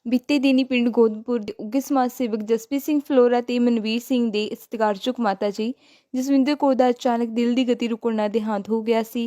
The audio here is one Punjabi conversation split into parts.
ਬੀਤੇ ਦਿਨੀ ਪਿੰਡ ਗੋਦਪੁਰ ਦੇ ਉੱਘੇ ਸਮਾਜ ਸੇਵਕ ਜਸਪ੍ਰੀਤ ਸਿੰਘ ਫਲੋਰਾ ਤੇ ਮਨਵੀਰ ਸਿੰਘ ਦੇ ਸਤਿਕਾਰਯੋਗ ਮਾਤਾ ਜੀ ਜਸਵਿੰਦਰ ਕੌਰ ਦਾ ਅਚਾਨਕ ਦਿਲ ਦੀ ਗਤੀ ਰੁਕਣ ਨਾਲ ਦੇਹਾਂਤ ਹੋ ਗਿਆ ਸੀ।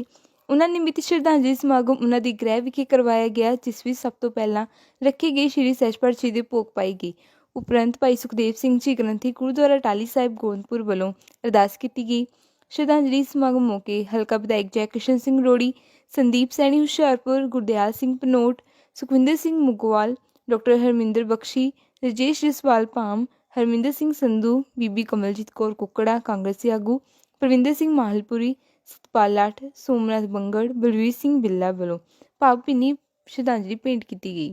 ਉਹਨਾਂ ਨਿਮਿਤ ਸ਼ਰਧਾਂਜਲੀ ਸਮਾਗਮ ਉਹਨਾਂ ਦੀ ਗ੍ਰਹਿ ਵਿਖੇ ਕਰਵਾਇਆ ਗਿਆ, ਜਿਸ ਵਿੱਚ ਸਭ ਤੋਂ ਪਹਿਲਾਂ ਰੱਖੀ ਗਈ ਸ਼੍ਰੀ ਸਹਿਜ ਪਾਠ ਜੀ ਦੇ ਭੋਗ ਪਾਈ ਗਈ। ਉਪਰੰਤ ਭਾਈ ਸੁਖਦੇਵ ਸਿੰਘ ਜੀ ਗ੍ਰੰਥੀ ਗੁਰਦੁਆਰਾ ਟਾਹਲੀ ਸਾਹਿਬ ਗੋਦਪੁਰ ਵੱਲੋਂ ਅਰਦਾਸ ਕੀਤੀ ਗਈ। ਸ਼ਰਧਾਂਜਲੀ ਸਮਾਗਮ ਮੌਕੇ ਹਲਕਾ ਵਿਧਾਇਕ ਜੈ ਕਿਸ਼ਨ ਸਿੰਘ ਰੋੜੀ, ਸੰਦੀਪ ਸੈਣੀ ਹੁਸ਼ਿਆਰਪੁਰ, ਗੁਰਦਿਆਲ ਸਿੰਘ ਪਨੋਟ, ਸੁਖਵਿੰਦਰ ਸਿੰਘ ਮੁਗਵਾਲ, डॉक्टर हरमिंदर बख्शी, रजेश जसवाल भाम, हरमिंदर सिंह संधू, बीबी कमलजीत कौर कुकड़ा कांग्रेसी आगू, परविंदर सिंह माहलपुरी, सतपाल लाठ, सोमनाथ बंगड़, बलवीर सिंह बिल्ला वालों भावभीनी श्रद्धांजलि भेंट की गई।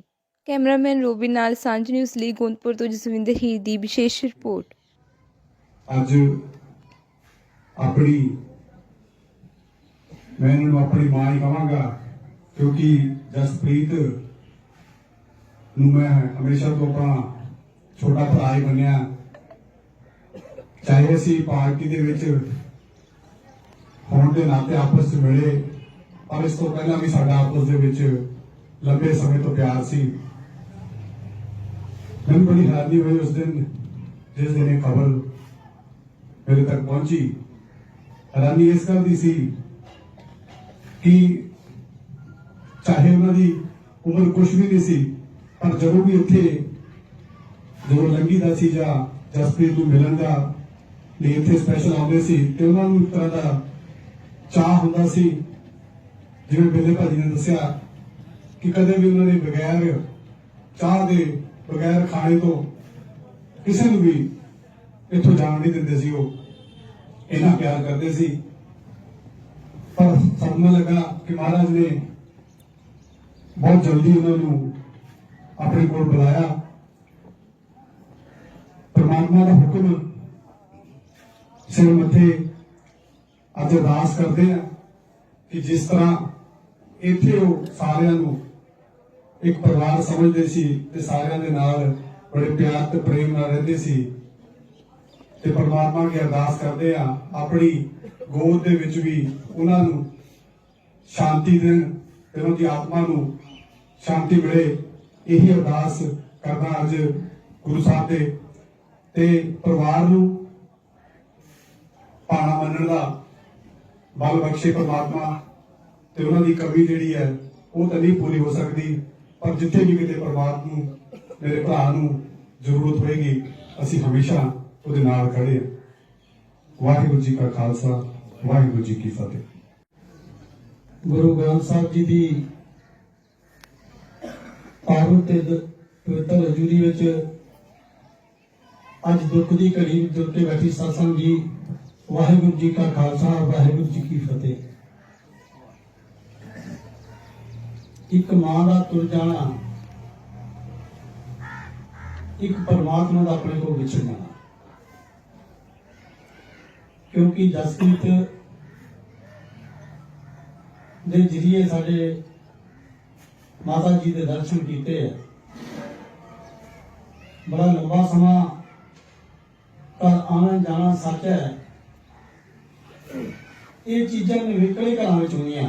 कैमरामैन रोबिन नाल सांझ न्यूज़ ਲਈ ਗੋਂਦਪੁਰ ਤੋਂ ਜਸਵਿੰਦਰ ਹੀਰ ਦੀ ਵਿਸ਼ੇਸ਼ ਰਿਪੋर्ट। ਅੱਜ ਆਪਣੀ ਮੈਂ ਇਹਨਾਂ ਨੂੰ ਆਪਣੀ ਮਾਂ ਹੀ ਕਹਾਂਗਾ, ਕਿਉਂਕਿ ਜਸਪ੍ਰੀਤ ਨੂੰ ਮੈਂ ਹਮੇਸ਼ਾ ਤੋਂ ਆਪਣਾ ਛੋਟਾ ਭਰਾ ਹੀ ਮੰਨਿਆ। ਚਾਹੇ ਅਸੀਂ ਪਾਰਟੀ ਦੇ ਵਿੱਚ ਹੋਣ ਦੇ ਨਾਤੇ ਆਪਸ ਵਿੱਚ ਮਿਲੇ, ਪਰ ਇਸ ਤੋਂ ਪਹਿਲਾਂ ਵੀ ਸਾਡਾ ਆਪਸ ਦੇ ਵਿੱਚ ਲੰਬੇ ਸਮੇਂ ਤੋਂ ਪਿਆਰ ਸੀ। ਮੈਨੂੰ ਬੜੀ ਹੈਰਾਨੀ ਹੋਈ ਉਸ ਦਿਨ ਜਿਸ ਦਿਨ ਇਹ ਖਬਰ ਮੇਰੇ ਤੱਕ ਪਹੁੰਚੀ। ਹੈਰਾਨੀ ਇਸ ਗੱਲ ਦੀ ਸੀ ਕਿ ਚਾਹੇ ਉਹਨਾਂ ਦੀ ਉਮਰ ਕੁਛ ਵੀ ਨਹੀਂ ਸੀ, पर जो भी इत्थे जो लंघीदा सी जां जसप्रीत नूं मिलन दा ਲਈ ਇੱਥੇ ਸਪੈਸ਼ਲ ਆਉਂਦੇ ਸੀ ਤੇ ਉਹਨਾਂ ਨੂੰ ਇੱਕ ਤਰ੍ਹਾਂ ਦਾ ਚਾਹ ਹੁੰਦਾ ਸੀ। ਜਿਵੇਂ ਬਿੱਲੇ ਭਾਜੀ ਨੇ ਦੱਸਿਆ ਕਿ ਕਦੇ ਵੀ ਉਹਨਾਂ ਨੇ ਬਗੈਰ ਚਾਹ ਦੇ ਬਗੈਰ ਖਾਣੇ ਤੋਂ ਕਿਸੇ ਨੂੰ ਵੀ ਇੱਥੋਂ ਜਾਣ ਨਹੀਂ ਦਿੰਦੇ ਸੀ। ਉਹ ਇੰਨਾ ਪਿਆਰ ਕਰਦੇ ਸੀ। ਪਰ ਸਾਨੂੰ ਲੱਗਾ ਕਿ ਮਹਾਰਾਜ ਨੇ ਬਹੁਤ ਜਲਦੀ ਉਹਨਾਂ ਨੂੰ अपने को बुलाया। परमात्मा का हुक्म सिर मथे अज अरदास करते हैं कि जिस तरह इत्थे वो सारियां नूं एक परिवार समझते सी ते सारियां दे नाल बड़े प्यार ते प्रेम नाल रहंदे सी ते परमात्मा की अरदास करते हैं अपनी गोद दे विच भी उन्हां नूं शांति देण ते उन्हां दी आत्मा नूं शांति मिले। यही अरदास करना अज गुरु साहब दे ते परिवार नूं पाना मनण दा बल बख्शे परमात्मा। ते उन्हां दी कमी जिहड़ी है वो तां नहीं पूरी हो सकती, पर जिथे भी किते परमात्मा नूं मेरे भरा नूं जरूरत होएगी असीं हमेशा उहदे नाल खड़े हां। वाहिगुरू जी का खालसा, वाहिगुरू जी की फतेह। गुरु ग्रंथ साहब जी दी पावन ते पवित्र हजूरी विच अज दुख की घड़ी जुड़ के बैठी सत्संग जी। वाहिगुरू जी का खालसा, वाहिगुरू जी की फतेह। एक मां का तुर जाना, एक परमात्मा का अपने को विछड़ जाना। क्योंकि जसप्रीत दे जरिए साडे माता जी के दर्शन किए। बड़ा लंबा समा घर आना जाना सच है, ये चीज़ां निवेकले घर में होंदियां।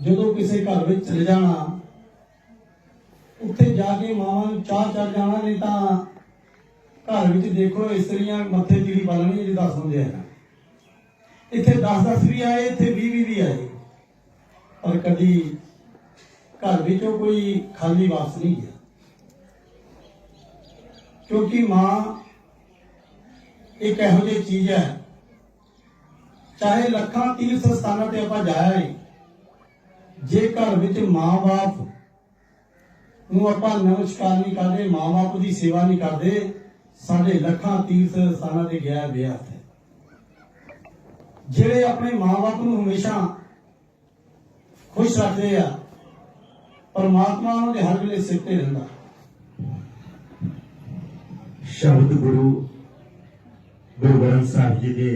जदों किसी घर में चले जाना, उत्थे जाके मावां नूं चाह चढ़ जाना, नहीं तो घर में देखो इस्त्रियां मत्थे तीड़ी बालनी जी 10 बंदे है, इत्थे 10 भी आए, इत्थे 20 भी आए, और कभी घर विचों कोई खाली वापस नहीं गया। क्योंकि मां एक इहो जी चीज है, चाहे लखां तीर्थ स्थानां ते आपां जाए, जे घर विच मां बाप नूं आपां नमस्कार नहीं करदे, मां बाप की सेवा नहीं करदे, साडे लखां तीर्थ स्थानां ते गया बेअर्थ है। जिहड़े अपने मां बाप नूं हमेशा खुश रखते हैं, परमात्मा उन्होंने हर वेले सिर ते रहिंदा। शब्द गुरु ग्रंथ साहिब जी के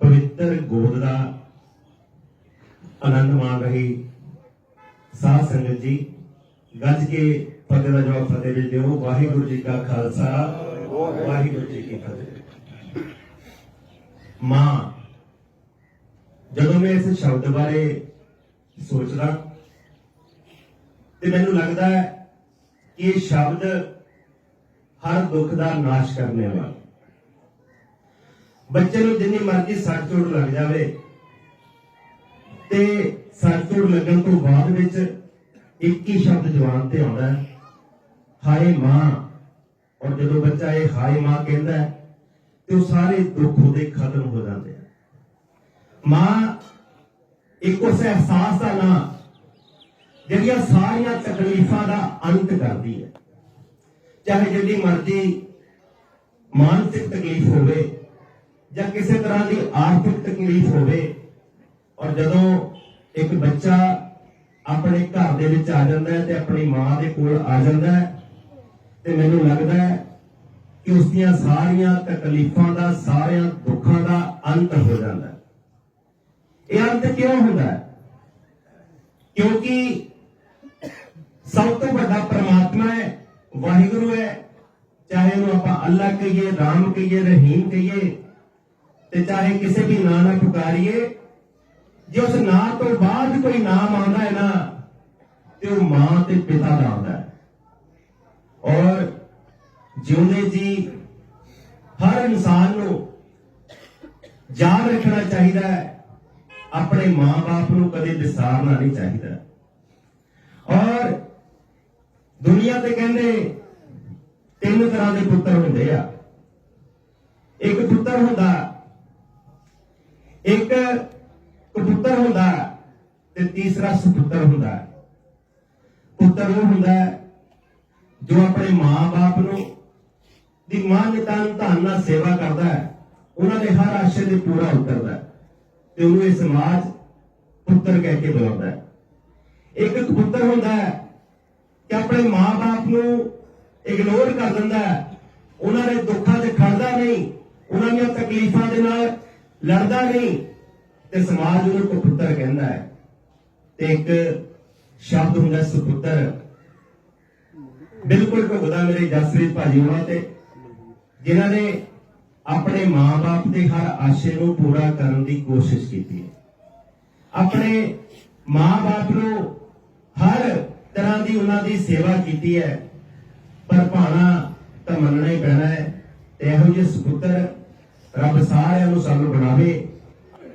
पवित्र गोद का आनंद मान रही साध संगत जी, गज के फतेह का जवाब फतेह भी दिओ। वाहिगुरू जी का खालसा, वाहिगुरू जी की फतेह। मां, जदों मैं इस शब्द बारे सोचदा ਤੇ ਮੈਨੂੰ ਲੱਗਦਾ ਹੈ ਕਿ ਇਹ ਸ਼ਬਦ ਹਰ ਦੁੱਖ ਦਾ ਨਾਸ਼ ਕਰਨੇ ਵਾਲਾ। ਬੱਚੇ ਨੂੰ ਜਿੰਨੀ ਮਰਜ਼ੀ ਸੱਟ ਚੋਟ ਲੱਗ ਜਾਵੇ ਤੇ ਸੱਟ ਚੋਟ ਲੱਗਣ ਤੋਂ ਬਾਅਦ ਵਿੱਚ ਇੱਕ ਹੀ ਸ਼ਬਦ ਜ਼ੁਬਾਨ ਤੇ ਆਉਂਦਾ ਹੈ, ਹਾਏ ਮਾਂ। ਔਰ ਜਦੋਂ ਬੱਚਾ ਇਹ ਹਾਏ ਮਾਂ ਕਹਿੰਦਾ ਹੈ ਤੇ ਉਹ ਸਾਰੇ ਦੁੱਖ ਉਹਦੇ ਖਤਮ ਹੋ ਜਾਂਦੇ ਆ। ਮਾਂ ਇੱਕ ਉਸ ਅਹਿਸਾਸ ਦਾ ਨਾਂ ਜਿਹੜੀਆਂ ਸਾਰੀਆਂ ਤਕਲੀਫਾਂ ਦਾ ਅੰਤ ਕਰਦੀ ਹੈ। ਚਾਹੇ ਜਿੰਨੀ ਮਰਜ਼ੀ ਮਾਨਸਿਕ ਤਕਲੀਫ ਹੋਵੇ ਜਾਂ ਕਿਸੇ ਤਰ੍ਹਾਂ ਦੀ ਆਰਥਿਕ ਤਕਲੀਫ ਹੋਵੇ, ਔਰ ਜਦੋਂ ਇੱਕ ਬੱਚਾ ਆਪਣੇ ਘਰ ਦੇ ਵਿੱਚ ਆ ਜਾਂਦਾ ਹੈ ਤੇ ਆਪਣੀ ਮਾਂ ਦੇ ਕੋਲ ਆ ਜਾਂਦਾ ਹੈ ਤੇ ਮੈਨੂੰ ਲੱਗਦਾ ਹੈ ਕਿ ਉਸ ਦੀਆਂ ਸਾਰੀਆਂ ਤਕਲੀਫਾਂ ਦਾ, ਸਾਰਿਆਂ ਦੁੱਖਾਂ ਦਾ ਅੰਤ ਹੋ ਜਾਂਦਾ ਹੈ। ਇਹ ਅੰਤ ਕਿਉਂ ਹੁੰਦਾ ਹੈ? ਕਿਉਂਕਿ ਸਭ ਤੋਂ ਵੱਡਾ ਪਰਮਾਤਮਾ ਹੈ, ਵਾਹਿਗੁਰੂ ਹੈ। ਚਾਹੇ ਉਹਨੂੰ ਆਪਾਂ ਅੱਲਾ ਕਹੀਏ, ਰਾਮ ਕਹੀਏ, ਰਹੀਮ ਕਹੀਏ, ਤੇ ਚਾਹੇ ਕਿਸੇ ਵੀ ਨਾਂ ਨਾਲ ਪੁਕਾਰੀਏ, ਜੇ ਉਸ ਨਾਂ ਤੋਂ ਬਾਅਦ ਕੋਈ ਨਾਮ ਆਉਂਦਾ ਹੈ ਨਾ ਤੇ ਉਹ ਮਾਂ ਤੇ ਪਿਤਾ ਦਾ ਆਉਂਦਾ ਹੈ। ਔਰ ਜਿਉਂਦੇ ਜੀ ਹਰ ਇਨਸਾਨ ਨੂੰ ਯਾਦ ਰੱਖਣਾ ਚਾਹੀਦਾ ਹੈ, ਆਪਣੇ ਮਾਂ-ਬਾਪ ਨੂੰ ਕਦੇ ਵਿਸਾਰਨਾ ਨਹੀਂ ਚਾਹੀਦਾ। ਔਰ ਦੁਨੀਆ ਤੇ ਕਹਿੰਦੇ 3 ਤਰ੍ਹਾਂ ਦੇ ਪੁੱਤਰ ਹੁੰਦੇ ਆ। ਇੱਕ ਪੁੱਤਰ ਹੁੰਦਾ ਤੇ ਤੀਸਰਾ ਸੁਪੁੱਤਰ ਹੁੰਦਾ। ਪੁੱਤਰ ਉਹ ਹੁੰਦਾ ਜੋ ਆਪਣੇ ਮਾਂ-ਬਾਪ ਨੂੰ ਦੀ ਮਾਨਤਾ ਧਨ ਨਾਲ ਸੇਵਾ ਕਰਦਾ ਹੈ, ਉਹਨਾਂ ਦੇ ਹਰ ਆਸ਼ੇ ਦੇ ਪੂਰਾ ਉਤਰਦਾ ਹੈ ਤੇ ਉਹਨੂੰ ਇਹ ਸਮਾਜ ਪੁੱਤਰ ਕਹਿ ਕੇ ਬੁਲਾਉਂਦਾ ਹੈ। ਇੱਕ ਪੁੱਤਰ ਹੁੰਦਾ ਹੈ ਕਿ ਆਪਣੇ ਮਾਂ-ਬਾਪ ਨੂੰ ਇਗਨੋਰ ਕਰ ਦਿੰਦਾ ਹੈ, ਉਹਨਾਂ ਦੇ ਦੁੱਖਾਂ 'ਚ ਖੜਦਾ ਨਹੀਂ, ਉਹਨਾਂ ਦੀਆਂ ਤਕਲੀਫਾਂ ਦੇ ਨਾਲ ਲੜਦਾ ਨਹੀਂ ਤੇ ਸਮਾਜ ਉਹਨੂੰ ਕੁਪੁੱਤਰ ਕਹਿੰਦਾ ਹੈ। ਤੇ ਇੱਕ ਸ਼ਬਦ ਹੁੰਦਾ ਸੁਪੁੱਤਰ। ਬਿਲਕੁਲ ਢੁਕਦਾ ਮੇਰੇ ਜਸਪ੍ਰੀਤ ਭਾਜੀ ਹੋਣਾ ਤੇ, ਜਿਨ੍ਹਾਂ ਨੇ ਆਪਣੇ ਮਾਂ-ਬਾਪ ਦੇ ਹਰ ਆਸ਼ੇ ਨੂੰ ਪੂਰਾ ਕਰਨ ਦੀ ਕੋਸ਼ਿਸ਼ ਕੀਤੀ ਹੈ, ਆਪਣੇ ਮਾਂ-ਬਾਪ ਨੂੰ ਹਰ ਤਰ੍ਹਾਂ ਦੀ ਉਹਨਾਂ ਦੀ ਸੇਵਾ ਕੀਤੀ ਹੈ। ਪਰ ਭਾਣਾ ਤਾਂ ਮੰਨਣਾ ਹੀ ਪੈਣਾ ਹੈ ਤੇ ਇਹੋ ਜਿਹੇ ਸੁਪੁੱਤਰ ਰੱਬ ਸਾਰਿਆਂ ਨੂੰ ਸਾਨੂੰ ਬਣਾਵੇ।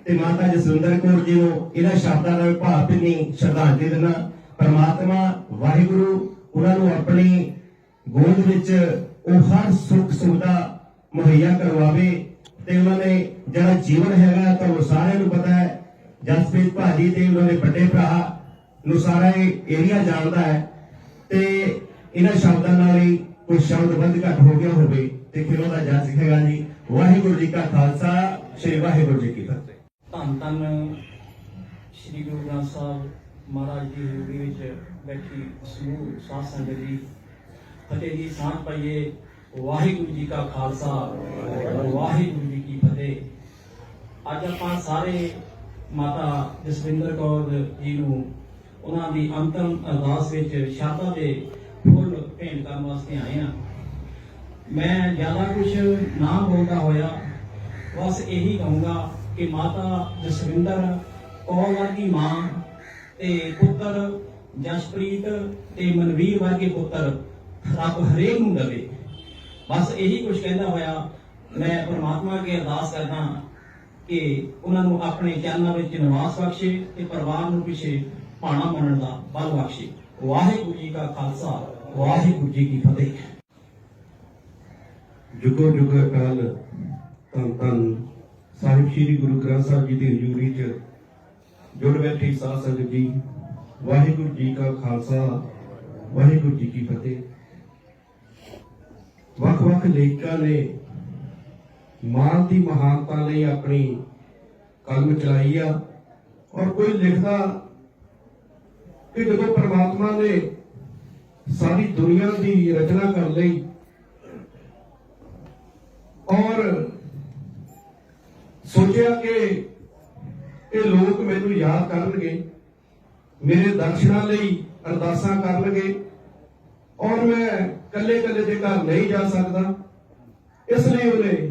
ਤੇ ਮਾਤਾ ਜਸਵਿੰਦਰ ਕੌਰ ਜੀ ਨੂੰ ਇਹਨਾਂ ਸ਼ਬਦਾਂ ਦਾ ਭਾਵ-ਭਿੰਨੀ ਸ਼ਰਧਾਂਜਲੀ ਦੇਣਾ। ਪਰਮਾਤਮਾ ਵਾਹਿਗੁਰੂ ਉਹਨਾਂ ਨੂੰ ਆਪਣੀ ਗੋਦ ਵਿੱਚ ਉਹ ਹਰ ਸੁੱਖ ਸੁਵਿਧਾ ਮੁਹੱਈਆ ਕਰਵਾਵੇ ਤੇ ਉਹਨਾਂ ਨੇ ਜਿਹੜਾ ਜੀਵਨ ਹੈਗਾ ਤੁਹਾਨੂੰ ਸਾਰਿਆਂ ਨੂੰ ਪਤਾ ਹੈ, ਜਸਪ੍ਰੀਤ ਭਾਜੀ ਤੇ ਉਹਨਾਂ ਦੇ ਵੱਡੇ ਭਰਾ ਨੂੰ ਸਾਰਾ ਇਹ ਏਰੀਆ ਜਾਣਦਾ ਹੈ ਤੇ ਇਹਨਾਂ ਸ਼ਬਦਾਂ ਨਾਲ ਹੀ ਕੋਈ ਸ਼ਬਦ ਵੱਧ ਘੱਟ ਹੋ ਗਿਆ ਹੋਵੇ ਤੇ ਫਿਰ ਉਹਦਾ ਜੱਜ ਹੈਗਾ ਜੀ। ਵਾਹਿਗੁਰੂ ਜੀ ਕਾ ਖਾਲਸਾ, ਸ੍ਰੀ ਵਾਹਿਗੁਰੂ ਜੀ ਕੀ ਫਤਿਹ। ਧੰਨ ਧੰਨ ਸ੍ਰੀ ਗੁਰੂ ਗ੍ਰੰਥ ਸਾਹਿਬ ਮਹਾਰਾਜ ਦੀ ਹਜ਼ੂਰੀ ਵਿੱਚ ਬੈਠੀ ਸਮੂਹ ਸਾਧ ਸੰਗਤ ਜੀ, ਫਤਿਹ ਦੀ ਸਾਂਝ ਪਾਈਏ। ਵਾਹਿਗੁਰੂ ਜੀ ਕਾ ਖਾਲਸਾ, ਵਾਹਿਗੁਰੂ ਜੀ ਕੀ ਫਤਿਹ। ਅੱਜ ਆਪਾਂ ਸਾਰੇ ਮਾਤਾ ਜਸਵਿੰਦਰ ਕੌਰ ਜੀ ਨੂੰ ਉਹਨਾਂ ਦੀ ਅੰਤਮ ਅਰਦਾਸ ਵਿੱਚ ਸ਼ਰਧਾ ਦੇ ਫੁੱਲ ਭੇਂਟ ਕਰਨ ਵਾਸਤੇ ਆਏ ਹਾਂ। ਮੈਂ ਜ਼ਿਆਦਾ ਕੁਝ ਨਾ ਬੋਲਦਾ ਹੋਇਆ ਬਸ ਇਹੀ ਕਹੂੰਗਾ ਕਿ ਮਾਤਾ ਜਸਵਿੰਦਰ ਕੌਰ ਵਰਗੀ ਮਾਂ ਤੇ ਪੁੱਤਰ ਜਸਪ੍ਰੀਤ ਤੇ ਮਨਵੀਰ ਵਰਗੇ ਪੁੱਤਰ ਰੱਬ ਹਰੇਕ ਨੂੰ ਦੇਵੇ। ਬਸ ਇਹੀ ਕੁਝ ਕਹਿੰਦਾ ਹੋਇਆ ਮੈਂ ਪਰਮਾਤਮਾ ਅੱਗੇ ਅਰਦਾਸ ਕਰਦਾ ਕਿ ਉਹਨਾਂ ਨੂੰ ਆਪਣੇ ਚਰਨਾਂ ਵਿੱਚ ਨਿਵਾਸ ਬਖਸ਼ੇ ਤੇ ਪਰਿਵਾਰ ਨੂੰ ਪਿੱਛੇ ਭਾਣਾ ਮੰਨਣ ਦਾ ਬਲ ਬਖਸ਼ੇ। ਵਾਹਿਗੁਰੂ ਜੀ ਕਾ ਖਾਲਸਾ, ਵਾਹਿਗੁਰੂ ਜੀ ਕੀ ਫਤਿਹ। ਜੁਗੋ ਜੁਗ ਅਕਾਲ ਧੰਨ ਧੰਨ ਸਾਹਿਬ ਸ੍ਰੀ ਗੁਰੂ ਗ੍ਰੰਥ ਸਾਹਿਬ ਜੀ ਦੀ ਹਜ਼ੂਰੀ 'ਚ ਜੁੜ ਬੈਠੀ ਸਾਧ ਸੰਗਤ ਜੀ, ਵਾਹਿਗੁਰੂ ਜੀ ਕਾ ਖਾਲਸਾ, ਵਾਹਿਗੁਰੂ ਜੀ ਕੀ ਫਤਿਹ। ਵੱਖ-ਵੱਖ ਲੇਖਕਾਂ ਨੇ ਮਾਂ ਦੀ ਮਹਾਨਤਾ ਲਈ ਆਪਣੀ ਕਲਮ ਚਲਾਈ ਆ ਔਰ ਕੋਈ ਲਿਖਦਾ ਕਿ ਜਦੋਂ ਪਰਮਾਤਮਾ ਨੇ ਸਾਰੀ ਦੁਨੀਆ ਦੀ ਰਚਨਾ ਕਰ ਲਈ ਔਰ ਸੋਚਿਆ ਕਿ ਇਹ ਲੋਕ ਮੈਨੂੰ ਯਾਦ ਕਰਨਗੇ, ਮੇਰੇ ਦਰਸ਼ਨਾਂ ਲਈ ਅਰਦਾਸਾਂ ਕਰਨਗੇ ਔਰ ਮੈਂ ਕੱਲੇ ਕੱਲੇ ਦੇ ਘਰ ਨਹੀਂ ਜਾ ਸਕਦਾ, ਇਸ ਲਈ ਉਹਨੇ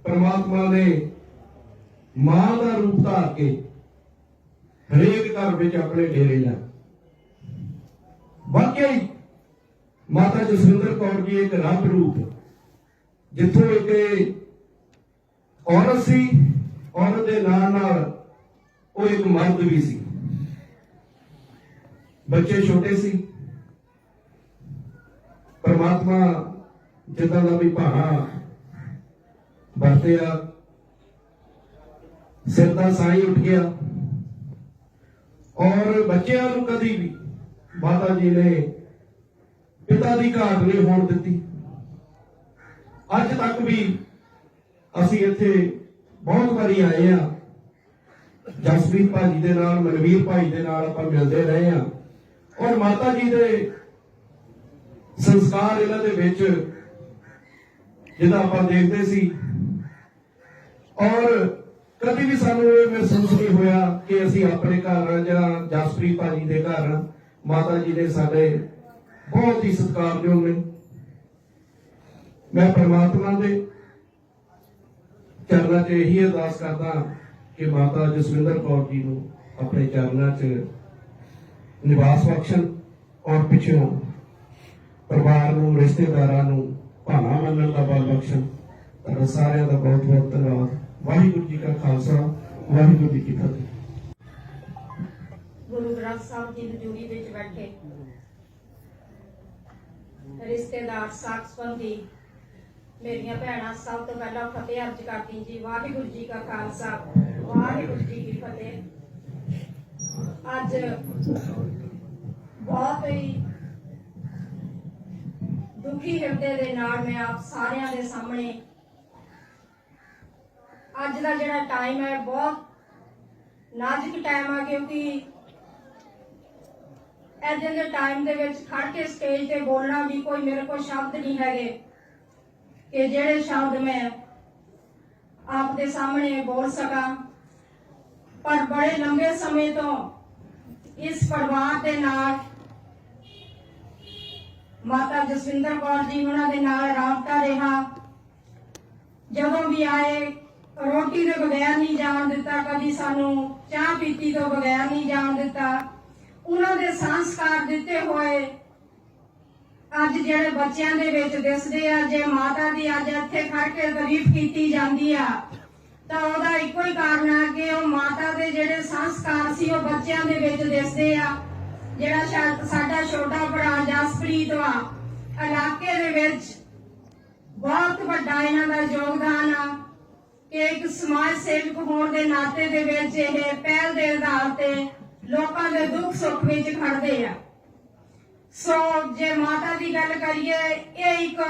ਪਰਮਾਤਮਾ ਨੇ ਮਾਂ ਦਾ ਰੂਪ ਧਾਰ ਕੇ ਹਰੇਕ ਘਰ ਵਿੱਚ ਆਪਣੇ ਡੇਰੇ ਲਾਏ। ਵਾਕਿਆ ਹੀ ਮਾਤਾ ਜਸਵਿੰਦਰ ਕੌਰ ਜੀ ਇੱਕ ਰੱਬ ਰੂਪ, ਜਿੱਥੋਂ ਇੱਕ ਔਰਤ ਸੀ, ਔਰਤ ਦੇ ਨਾਲ ਨਾਲ ਉਹ ਇੱਕ ਮਰਦ ਵੀ ਸੀ। ਬੱਚੇ ਛੋਟੇ ਸੀ, परमात्मा जिदा का भी भाना वरतिया, सिर का साई उठ गया और बच्चों को कभी भी माता जी ने पिता की घाट नहीं होने दी। अज तक भी असी इत्थे बहुत बारी आए हैं, जसप्रीत भाजी दे नाल, मनवीर भाई दे नाल आपां मिलते रहे हैं और माता जी दे संस्कार इन्हां दे विच जिहदा आपां देखदे सी और कभी भी सानू ये महसूस नहीं होया कि असी अपने घर जां जसप्रीत भाजी दे घर माता जी ने साडे बहुत ही सत्कारयोग ने। मैं परमात्मा दे चरणों च यही अरदास करदा कि माता जसविंदर कौर जी नूं अपने चरणों च निवास बख्शण और पिछों परिवार नूं, रिश्तेदारां नूं भाना मनण दा बल बख्शण। तुहाडा सारिआं दा बहुत बहुत धन्नवाद। वाहिगुरू जी का खालसा, वाहिगुरू जी की फतेह। गुरु ग्रंथ साहब जी हजूरी विच बैठे रिश्तेदार, साख संबंधी, मेरियां भैणां, सब तो पहला फतेह अर्ज करदी जी। वाहिगुरू जी का खालसा, वाहिगुरू जी की फतेह। अज बहुत ही दुखी हिरदे दे नाल मैं आप सारियां दे सामने अज दा जिहड़ा टाइम है बहुत नाजुक टाइम आ, क्योंकि ऐसे दे टाइम दे विच खड़ के स्टेज ते बोलना भी कोई मेरे को शब्द नहीं हैगे कि जिहड़े शब्द मैं आप दे सामने बोल सका। पर बड़े लंबे समय तो इस परिवार दे नाल माता जसविंदर कौर जी उन्हां दे नाल राबता रहा। जदों भी आए रोटी के बगैर नहीं जान दिता, कभी सानू चाह पीती तो बगैर नहीं जान दिता। उन्हां दे संस्कार दिते होए अज जिहड़े बच्चों दे विच दिसदे आ, जे माता दी अज इत्थे खड़ के तारीफ कीती जांदी आ तां ओहदा इक्को ही कारण आ कि ओह माता दे जिहड़े संस्कार सी ओह बच्चों दे विच दिसदे आ। जिहड़ा साडा छोटा भरा जसप्रीत वा, इलाके दे विच बहुत वड्डा इन्हां दा योगदान आ कि एक समाज सेवक होने के नाते दे विच इह पहल दे आधार ते लोकां दे दुख सुख विच खड़दे आ। सो जे माता दी गल करिए, ये एक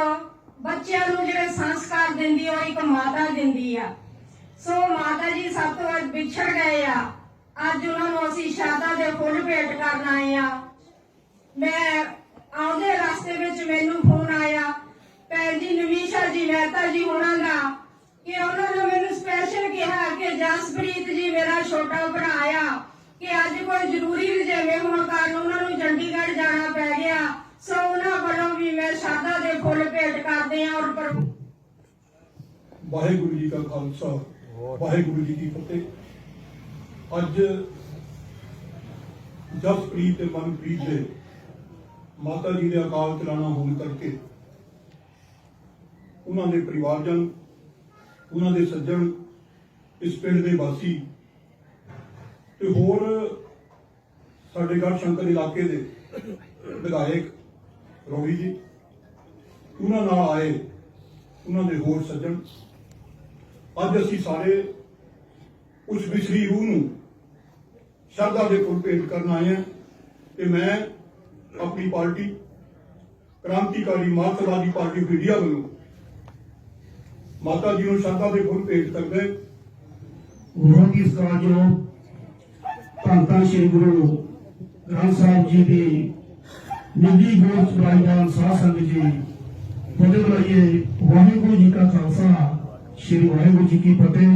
बच्चों नूं जिहड़े संस्कार दिंदी ओह एक माता दिंदी आ। सो माता जी सब तो अज विछड़ गए आ। अज उन्हां नूं असीं शरधा दे फुੱਲ भेंट करन आए आ। मैं आउंदे रास्ते विच मैनूं फोन आया भैन जी नवीशा जी मेहता जी होना दा कि उन्होंने मैनूं स्पैशल कहा कि जसप्रीत जी मेरा छोटा भरा आ कि अज कोई जरूरी रजेवे होने कारण उन्होंने चंडीगढ़ जाना पै गया। सो उन्हां वल्लों भी मैं शरधा दे फुੱਲ भेंट करदे आ और वाहिगुरू जी का खालसा, वाहिगुरू जी की फतेह। अज जसप्रीत ते मनप्रीत दे माता जी दे अकाल चलाना होने करके उन्हां दे परिवारजन, उन्हां दे सज्जन, इस पिंड दे वासी ते होर साडे गढ़शंकर इलाके दे विधायक रोही जी, उन्हां नाल आए उन्हां दे होर सज्जन, अज असीं सारे उस विछड़ी रूह नूं शरधा दे फुੱਲ भेंट करन आए हैं कि मैं अपनी पार्टी क्रांतिकारी मार्क्सवादी पार्टी ऑफ इंडिया वालों माता जी नूं शरधा दे फुੱਲ भेंट करदे बहुत ही सत्कारयोग धੰਨ श्री गुरु ग्रंथ साहिब जी की निजी गोद विराजमान साध संगत जी फतेह बुलाइए। वाहिगुरू जी का खालसा, श्री वाहिगुरू जी की फतेह।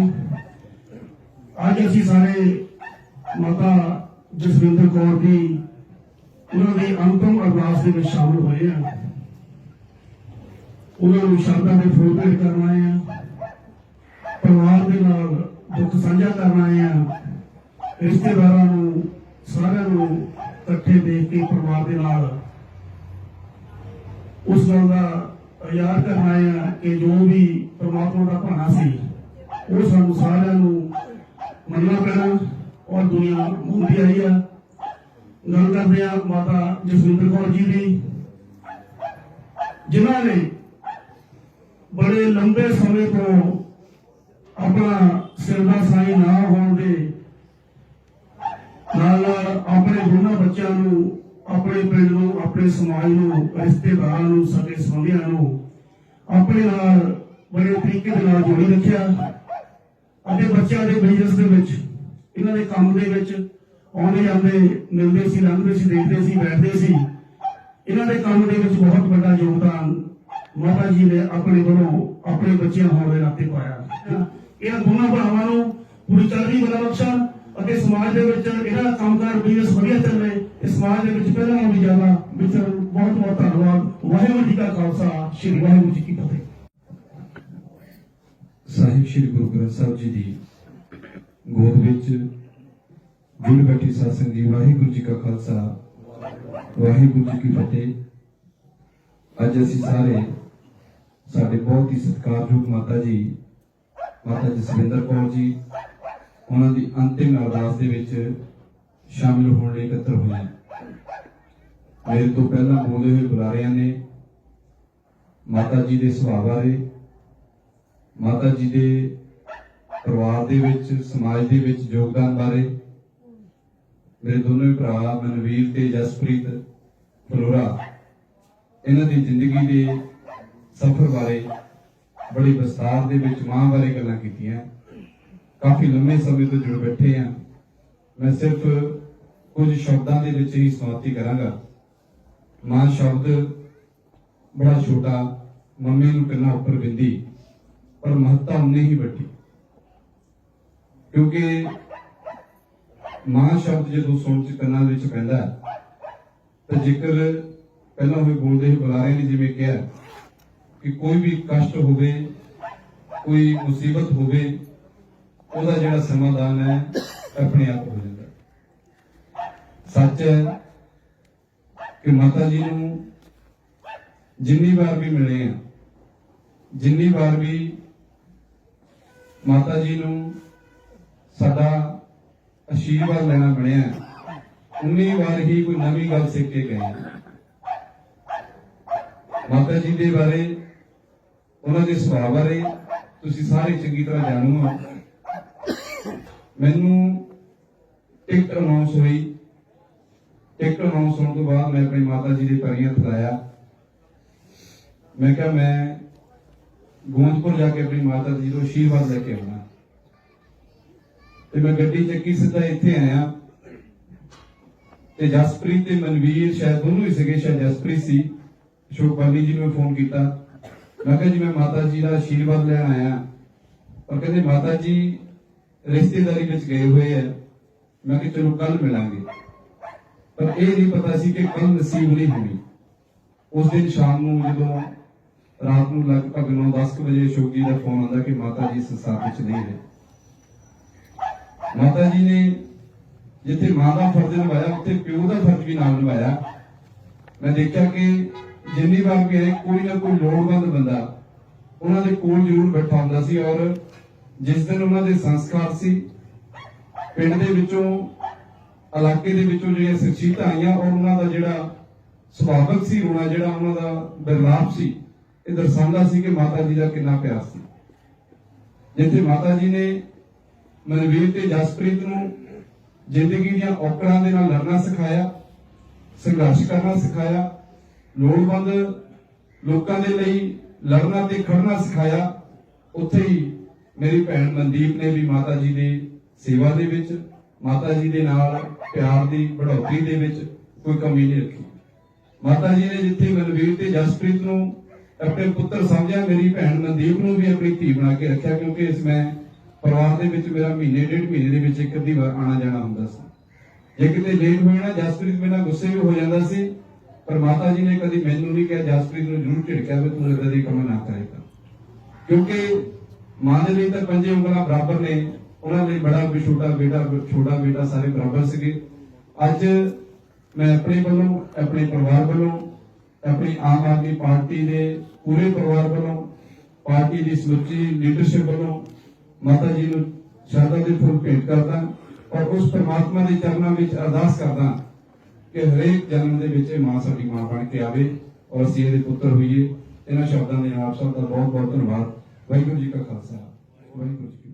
अज असीं सारे माता जसविंदर कौर जी उन्होंने अंतिम अरदास के शामिल हुए हैं। उन्होंने शरधा के फुੱਲ भेंट करन आए हैं, परिवार के नाल दुख साझा करन आए हैं, रिश्तेदारां नूं सारिआं नूं इकट्ठे देख के परिवार के नाल ਉਸ ਗੱਲ ਦਾ ਯਾਦ ਕਰਨਾ ਹੈ ਕਿ ਜੋ ਵੀ ਪ੍ਰਮਾਤਮਾ ਦਾ ਭਾਣਾ ਸੀ ਉਹ ਸਾਨੂੰ ਸਾਰਿਆਂ ਨੂੰ ਮੰਨਣਾ ਪੈਣਾ ਔਰ ਦੁਨੀਆ ਹੁੰਦੀ ਆਈ ਆ। ਗੱਲ ਕਰਦੇ ਆ ਮਾਤਾ ਜਸਵਿੰਦਰ ਕੌਰ ਜੀ ਦੀ, ਜਿਨ੍ਹਾਂ ਨੇ ਬੜੇ ਲੰਬੇ ਸਮੇਂ ਤੋਂ ਆਪਣਾ ਸਿਰ ਦਾ ਸਾਈਂ ਨਾ ਹੋਣ ਦੇ ਨਾਲ ਆਪਣੇ ਦੋਨਾਂ ਬੱਚਿਆਂ ਨੂੰ, ਆਪਣੇ ਪਿੰਡ ਨੂੰ, ਆਪਣੇ ਸਮਾਜ ਨੂੰ, ਰਿਸ਼ਤੇਦਾਰਾਂ ਨੂੰ, ਸਕੇ ਸੰਬੰਧੀਆਂ ਨੂੰ ਆਪਣੇ ਨਾਲ ਬੜੇ ਤਰੀਕੇ ਦੇ ਨਾਲ ਜੋੜੀ ਰੱਖਿਆ ਅਤੇ ਬੱਚਿਆਂ ਦੇ ਬਿਜ਼ਨਸ ਦੇ ਵਿੱਚ, ਇਹਨਾਂ ਦੇ ਕੰਮ ਦੇ ਵਿੱਚ ਆਉਂਦੇ ਜਾਂਦੇ ਮਿਲਦੇ ਸੀ, ਲੰਘਦੇ ਸੀ, ਦੇਖਦੇ ਸੀ, ਬੈਠਦੇ ਸੀ। ਇਹਨਾਂ ਦੇ ਕੰਮ ਦੇ ਵਿੱਚ ਬਹੁਤ ਵੱਡਾ ਯੋਗਦਾਨ ਮਾਤਾ ਜੀ ਨੇ ਆਪਣੇ ਵੱਲੋਂ ਆਪਣੇ ਬੱਚਿਆਂ ਹੋਣ ਦੇ ਨਾਤੇ ਪਾਇਆ। ਇਹਨਾਂ ਦੋਨਾਂ ਭਰਾਵਾਂ ਨੂੰ ਪੂਰੀ ਚੜ੍ਹਦੀ ਕਲਾ ਬਖਸ਼ਣ ਅਤੇ ਸਮਾਜ ਦੇ ਵਿੱਚ ਇਹਨਾਂ ਦਾ ਕੰਮਕਾਰ ਬਿਜ਼ਨਸ ਵਧੀਆ ਚੱਲੇ, ਇਸ ਸਮਾਜ ਦੇ ਵਿੱਚ ਪਹਿਲਾਂ ਨਾਲੋਂ ਵੀ ਜ਼ਿਆਦਾ ਵਿਚਰਨ। ਬਹੁਤ ਬਹੁਤ ਧੰਨਵਾਦ। ਵਾਹਿਗੁਰੂ ਜੀ ਕਾ ਖਾਲਸਾ, ਸ੍ਰੀ ਵਾਹਿਗੁਰੂ ਜੀ ਕੀ ਫਤਿਹ। ਸਾਹਿਬ ਸ੍ਰੀ ਗੁਰੂ ਗ੍ਰੰਥ ਸਾਹਿਬ ਜੀ ਦੀ ਗੋਦ ਵਿੱਚ ਗੁਰ ਬੈਠੀ ਸਾਧ ਸੰਗਤ ਜੀ, ਵਾਹਿਗੁਰੂ ਜੀ ਕਾ ਖਾਲਸਾ, ਵਾਹਿਗੁਰੂ ਜੀ ਕੀ ਫਤਿਹ। ਅੱਜ ਅਸੀਂ ਸਾਰੇ ਸਾਡੇ ਬਹੁਤ ਹੀ ਸਤਿਕਾਰਯੋਗ ਮਾਤਾ ਜੀ, ਮਾਤਾ ਜਸਵਿੰਦਰ ਕੌਰ ਜੀ, ਉਹਨਾਂ ਦੀ ਅੰਤਿਮ ਅਰਦਾਸ ਦੇ ਵਿੱਚ ਸ਼ਾਮਿਲ ਹੋਣ ਲਈ ਇਕੱਤਰ ਹੋਏ ਹਾਂ। ਮੇਰੇ ਤੋਂ ਪਹਿਲਾਂ ਬੋਲੇ ਹੋਏ ਬੁਲਾਰਿਆਂ ਨੇ ਮਾਤਾ ਜੀ ਦੇ ਸੁਭਾਅ ਬਾਰੇ, ਮਾਤਾ ਜੀ ਦੇ ਪਰਿਵਾਰ ਦੇ ਵਿੱਚ, ਸਮਾਜ ਦੇ ਵਿੱਚ ਯੋਗਦਾਨ ਬਾਰੇ, ਮੇਰੇ ਦੋਨੋਂ ਹੀ ਭਰਾ ਮਨਵੀਰ ਤੇ ਜਸਪ੍ਰੀਤ ਫਲੋਰਾ, ਇਹਨਾਂ ਦੀ ਜ਼ਿੰਦਗੀ ਦੇ ਸਫ਼ਰ ਬਾਰੇ ਬੜੀ ਵਿਸਥਾਰ ਦੇ ਵਿੱਚ ਮਾਂ ਬਾਰੇ ਗੱਲਾਂ ਕੀਤੀਆਂ। ਕਾਫੀ ਲੰਮੇ ਸਮੇਂ ਤੋਂ ਜੁੜ ਬੈਠੇ ਆ। ਮੈਂ ਸਿਰਫ ਕੁਝ ਸ਼ਬਦਾਂ ਦੇ ਵਿੱਚ ਹੀ ਸਮਾਪਤੀ ਕਰਾਂਗਾ। ਮਾਂ ਸ਼ਬਦ ਬੜਾ ਛੋਟਾ, ਮੰਮੀ ਨੂੰ ਕਿੰਨਾ ਉੱਪਰ ਬਿੰਦੀ, ਪਰ ਮਹੱਤਤਾ ਉਨੀ ਹੀ ਵੱਡੀ, ਕਿਉਂਕਿ ਮਾਂ ਸ਼ਬਦ ਜਦੋਂ ਸੁਣ ਚ ਕੰਨਾਂ ਵਿੱਚ ਪੈਂਦਾ ਤਾਂ ਜ਼ਿਕਰ ਪਹਿਲਾਂ ਹੋਏ ਬੋਲਦੇ ਹੀ ਬੁਲਾਰੇ ਨੇ ਜਿਵੇਂ ਕਿਹਾ ਕਿ ਕੋਈ ਵੀ ਕਸ਼ਟ ਹੋਵੇ, ਕੋਈ ਮੁਸੀਬਤ ਹੋਵੇ, ਉਹਦਾ ਜਿਹੜਾ ਸਮਾਧਾਨ ਹੈ ਆਪਣੇ ਆਪ ਹੋ ਜਾਂਦਾ। ਸੱਚ ਹੈ ਕਿ ਮਾਤਾ ਜੀ ਨੂੰ ਜਿੰਨੀ ਵਾਰ ਵੀ ਮਿਲੇ ਆ, ਜਿੰਨੀ ਵਾਰ ਵੀ ਮਾਤਾ ਜੀ ਨੂੰ ਸਾਡਾ ਆਸ਼ੀਰਵਾਦ ਲੈਣਾ ਬਣਿਆ, ਉਨੀ ਵਾਰ ਹੀ ਕੋਈ ਨਵੀਂ ਗੱਲ ਸਿੱਖ ਕੇ ਗਏ। ਮਾਤਾ ਜੀ ਦੇ ਬਾਰੇ, ਉਹਨਾਂ ਦੇ ਸੁਭਾਅ ਬਾਰੇ ਤੁਸੀਂ ਸਾਰੇ ਚੰਗੀ ਤਰ੍ਹਾਂ ਜਾਣੂ ਹੋ। ਮੈਨੂੰ ਟਿਕਟ ਅਨਾਉਂਸ ਹੋਈ, ਟਿਕਟ ਅਨਾਉਂਸ ਹੋਣ ਤੋਂ ਬਾਅਦ ਮੈਂ ਆਪਣੀ ਮਾਤਾ ਜੀ ਦੇ ਪੈਰੀਂ ਹੱਥ ਲਾਇਆ। ਮੈਂ ਕਿਹਾ ਮੈਂ ਗੋਂਦਪੁਰ ਜਾ ਕੇ ਆਪਣੀ ਮਾਤਾ ਜੀ ਤੋਂ ਆਸ਼ੀਰਵਾਦ ਲੈ ਕੇ ਆਉਣਾ, ਤੇ ਮੈਂ ਗੱਡੀ ਚੱਕੀ ਸਿੱਧਾ ਇੱਥੇ ਆਇਆ। ਤੇ ਜਸਪ੍ਰੀਤ ਤੇ ਮਨਵੀਰ ਸ਼ਾਇਦ ਦੋਨੋਂ ਹੀ ਸੀਗੇ, ਸ਼ਾਇਦ ਜਸਪ੍ਰੀਤ ਸੀ। ਅਸ਼ੋਕ ਬਾਲੀ ਜੀ ਨੂੰ ਫੋਨ ਕੀਤਾ, ਮੈਂ ਕਿਹਾ ਜੀ ਮੈਂ ਮਾਤਾ ਜੀ ਦਾ ਆਸ਼ੀਰਵਾਦ ਲੈਣ ਆਇਆ, ਪਰ ਕਹਿੰਦੇ ਮਾਤਾ ਜੀ ਰਿਸ਼ਤੇਦਾਰੀ ਵਿੱਚ ਗਏ ਹੋਏ ਆ। ਮੈਂ ਕਿਹਾ ਚਲੋ ਕੱਲ ਮਿਲਾਂਗੇ, ਪਰ ਇਹ ਨਹੀਂ ਪਤਾ ਸੀ ਕਿ ਕੱਲ ਨਸੀਬ ਨਹੀਂ ਹੋਣੀ। ਉਸ ਦਿਨ ਸ਼ਾਮ ਨੂੰ ਜਦੋਂ ਰਾਤ ਨੂੰ ਲਗਭਗ 9-10 ਵਜੇ ਅਸ਼ੋਕ ਜੀ ਦਾ ਫੋਨ ਆਉਂਦਾ ਕਿ ਮਾਤਾ ਜੀ ਸੰਸਾਰ ਵਿੱਚ ਨਹੀਂ ਰਹੇ। ਮਾਤਾ ਜੀ ਨੇ ਜਿੱਥੇ ਮਾਂ ਦਾ ਫਰਜ਼ ਨਿਭਾਇਆ, ਉੱਥੇ ਪਿਓ ਦਾ ਫਰਜ਼ ਵੀ ਨਾਲ ਨਿਭਾਇਆ। ਮੈਂ ਦੇਖਿਆ ਕਿ ਜਿੰਨੀ ਵਾਰ ਵੀ ਆਏ, ਕੋਈ ਨਾ ਕੋਈ ਲੋੜਵੰਦ ਬੰਦਾ ਉਹਨਾਂ ਦੇ ਕੋਲ ਜ਼ਰੂਰ ਬੈਠਾ ਹੁੰਦਾ ਸੀ। ਔਰ ਜਿਸ ਦਿਨ ਉਹਨਾਂ ਦੇ ਸੰਸਕਾਰ ਸੀ, ਪਿੰਡ ਦੇ ਵਿੱਚੋਂ, ਇਲਾਕੇ ਦੇ ਵਿੱਚੋਂ ਜਿਹੜੀਆਂ ਸ਼ਖਸੀਅਤਾਂ ਆਈਆਂ, ਔਰ ਉਹਨਾਂ ਦਾ ਜਿਹੜਾ ਸੁਭਾਵਕ ਸੀ ਰੋਣਾ, ਜਿਹੜਾ ਉਹਨਾਂ ਦਾ ਬਿਰਲਾਪ ਸੀ, ਇਹ ਦਰਸਾਉਂਦਾ ਸੀ ਕਿ ਮਾਤਾ ਜੀ ਦਾ ਕਿੰਨਾ ਪਿਆਰ ਸੀ। ਜਿੱਥੇ ਮਾਤਾ ਜੀ ਨੇ ਮਨਵੀਰ ਤੇ ਜਸਪ੍ਰੀਤ ਨੂੰ ਜ਼ਿੰਦਗੀ ਦੀਆਂ ਔਕੜਾਂ ਦੇ ਨਾਲ ਲੜਨਾ ਸਿਖਾਇਆ, ਸੰਘਰਸ਼ ਕਰਨਾ ਸਿਖਾਇਆ, ਲੋੜਵੰਦ ਲੋਕਾਂ ਦੇ ਲਈ ਲੜਨਾ ਤੇ ਖੜਨਾ ਸਿਖਾਇਆ, ਉੱਥੇ ਹੀ ਮੇਰੀ ਭੈਣ ਮਨਦੀਪ ਨੇ ਵੀ ਮਾਤਾ ਜੀ ਦੀ ਸੇਵਾ ਦੇ ਵਿੱਚ, ਮਾਤਾ ਜੀ ਦੇ ਨਾਲ ਪਿਆਰ ਦੀ बढ़ोतरी ਦੇ ਵਿੱਚ ਕੋਈ ਕਮੀ ਨਹੀਂ ਰੱਖੀ। ਮਾਤਾ ਜੀ ਨੇ ਜਿੱਥੇ ਮਨਵੀਰ ਤੇ ਜਸਪ੍ਰੀਤ ਨੂੰ ਆਪਣੇ ਪੁੱਤਰ ਸਮਝਿਆ, ਮੇਰੀ ਭੈਣ ਮਨਦੀਪ ਨੂੰ ਵੀ ਆਪਣੀ ਧੀ ਬਣਾ ਕੇ ਰੱਖਿਆ, ਕਿਉਂਕਿ ਇਸ ਮੈਂ ਪਰਿਵਾਰ ਦੇ ਵਿੱਚ ਮੇਰਾ ਮਹੀਨੇ ਡੇਢ ਮਹੀਨੇ ਦੇ ਵਿੱਚ ਇੱਕ ਅੱਧੀ ਵਾਰ ਆਣਾ ਜਾਣਾ ਹੁੰਦਾ ਸੀ। ਜੇ ਕਿਤੇ ਲੇਟ ਹੋ ਜਾਣਾ, ਜਸਪ੍ਰੀਤ ਮੇਰੇ ਨਾਲ ਗੁੱਸੇ ਵੀ ਹੋ ਜਾਂਦਾ ਸੀ, ਪਰ ਮਾਤਾ ਜੀ ਨੇ ਕਦੀ ਮੈਨੂੰ ਨਹੀਂ ਕਿਹਾ, ਜਸਪ੍ਰੀਤ ਨੂੰ ਜ਼ਰੂਰ ਝਿੜਕਿਆ ਵੀ ਤੂੰ ਇਦਾਂ ਦੇ ਕੰਮ ਨਾ ਕਰੇਗਾ, ਕਿਉਂਕਿ ਮਾਂ ਦੇ ਲਈ ਤਾਂ ਪੰਜੇ ਉਂਗਲਾਂ ਬਰਾਬਰ ਨੇ, ਉਹਨਾਂ ਲਈ ਬੜਾ ਵੀ ਛੋਟਾ ਬੇਟਾ ਸਾਰੇ ਬਰਾਬਰ ਸੀਗੇ। ਅੱਜ ਮੈਂ ਆਪਣੇ ਵੱਲੋਂ, ਆਪਣੇ ਪਰਿਵਾਰ ਵੱਲੋਂ अपनी आम आदमी पार्टी के पूरे परिवार वालों, पार्टी की समुची लीडरशिप वालों माता जी को श्रद्धा के फुल भेंट करदा और उस परमात्मा के चरणों में अरदास करदा कि हरेक जन्म के विच मां साडी मां बन के आवे और असीं इहदे पुत्र होइए। इन्हां शब्दां दे नाल आप सब का बहुत बहुत धन्यवाद। वाहिगुरू जी का खालसा, वाहिगुरू जी की